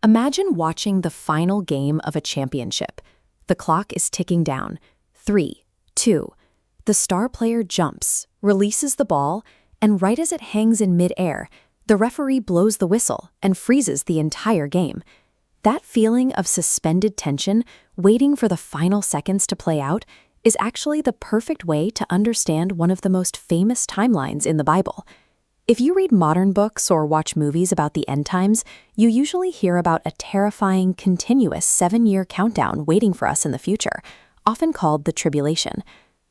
Imagine watching the final game of a championship. The clock is ticking down. 3, 2. The star player jumps, releases the ball, and right as it hangs in midair, the referee blows the whistle and freezes the entire game. That feeling of suspended tension, waiting for the final seconds to play out, is actually the perfect way to understand one of the most famous timelines in the Bible. If you read modern books or watch movies about the end times, you usually hear about a terrifying, continuous 7-year countdown waiting for us in the future, often called the tribulation.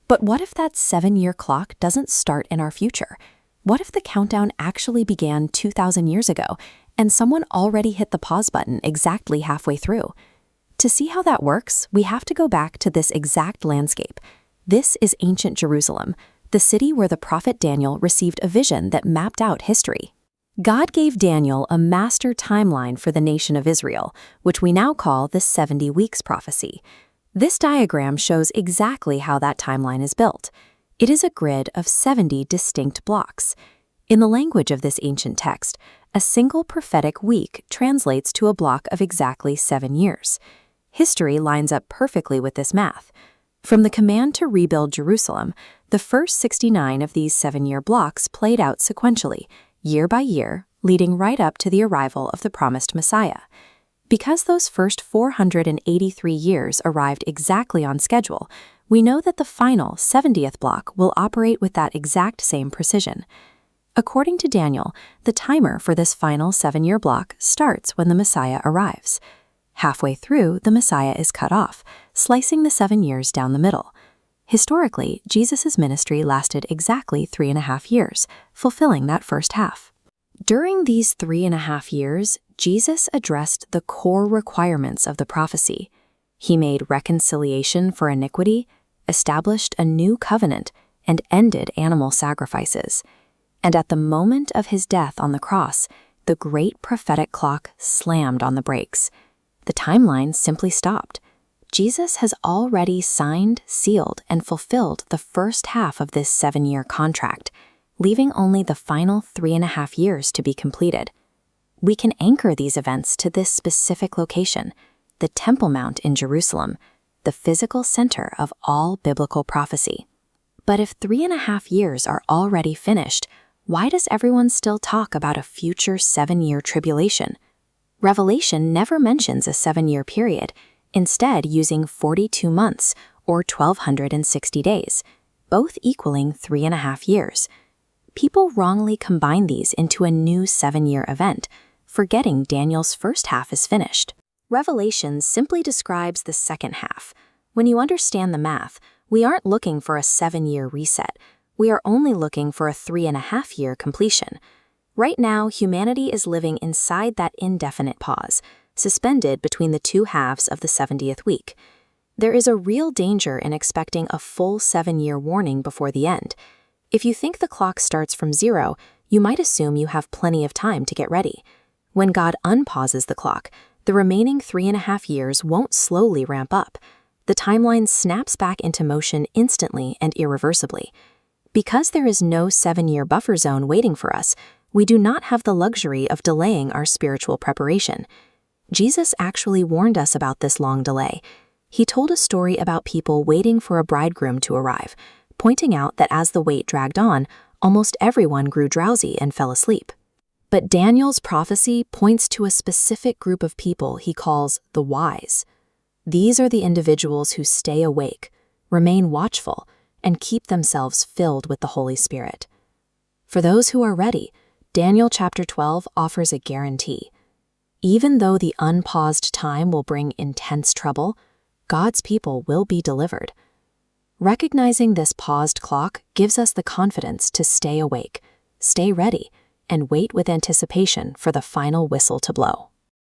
But what if that 7-year clock doesn't start in our future? What if the countdown actually began 2,000 years ago, and someone already hit the pause button exactly halfway through? To see how that works, we have to go back to this exact landscape. This is ancient Jerusalem, the city where the prophet Daniel received a vision that mapped out history. God gave Daniel a master timeline for the nation of Israel, which we now call the 70 weeks prophecy. This diagram shows exactly how that timeline is built. It is a grid of 70 distinct blocks. In the language of this ancient text, a single prophetic week translates to a block of exactly 7 years. History lines up perfectly with this math. From the command to rebuild Jerusalem, the first 69 of these 7-year blocks played out sequentially, year by year, leading right up to the arrival of the promised Messiah. Because those first 483 years arrived exactly on schedule, we know that the final 70th block will operate with that exact same precision. According to Daniel, the timer for this final 7-year block starts when the Messiah arrives. Halfway through, the Messiah is cut off, slicing the 7 years down the middle. Historically, Jesus' ministry lasted exactly 3.5 years, fulfilling that first half. During these 3.5 years, Jesus addressed the core requirements of the prophecy. He made reconciliation for iniquity, established a new covenant, and ended animal sacrifices. And at the moment of his death on the cross, the great prophetic clock slammed on the brakes. The timeline simply stopped. Jesus has already signed, sealed, and fulfilled the first half of this 7-year contract, leaving only the final 3.5 years to be completed. We can anchor these events to this specific location, the Temple Mount in Jerusalem, the physical center of all biblical prophecy. But if 3.5 years are already finished, why does everyone still talk about a future 7-year tribulation? Revelation never mentions a 7-year period, instead using 42 months or 1,260 days, both equaling 3.5 years. People wrongly combine these into a new 7-year event, forgetting Daniel's first half is finished. Revelation simply describes the second half. When you understand the math, we aren't looking for a 7-year reset. We are only looking for a 3.5-year completion. Right now, humanity is living inside that indefinite pause, suspended between the two halves of the 70th week. There is a real danger in expecting a full 7-year warning before the end. If you think the clock starts from 0, you might assume you have plenty of time to get ready. When God unpauses the clock, the remaining 3.5 years won't slowly ramp up. The timeline snaps back into motion instantly and irreversibly. Because there is no 7-year buffer zone waiting for us, we do not have the luxury of delaying our spiritual preparation. Jesus actually warned us about this long delay. He told a story about people waiting for a bridegroom to arrive, pointing out that as the wait dragged on, almost everyone grew drowsy and fell asleep. But Daniel's prophecy points to a specific group of people he calls the wise. These are the individuals who stay awake, remain watchful, and keep themselves filled with the Holy Spirit. For those who are ready, Daniel chapter 12 offers a guarantee. Even though the unpaused time will bring intense trouble, God's people will be delivered. Recognizing this paused clock gives us the confidence to stay awake, stay ready, and wait with anticipation for the final whistle to blow.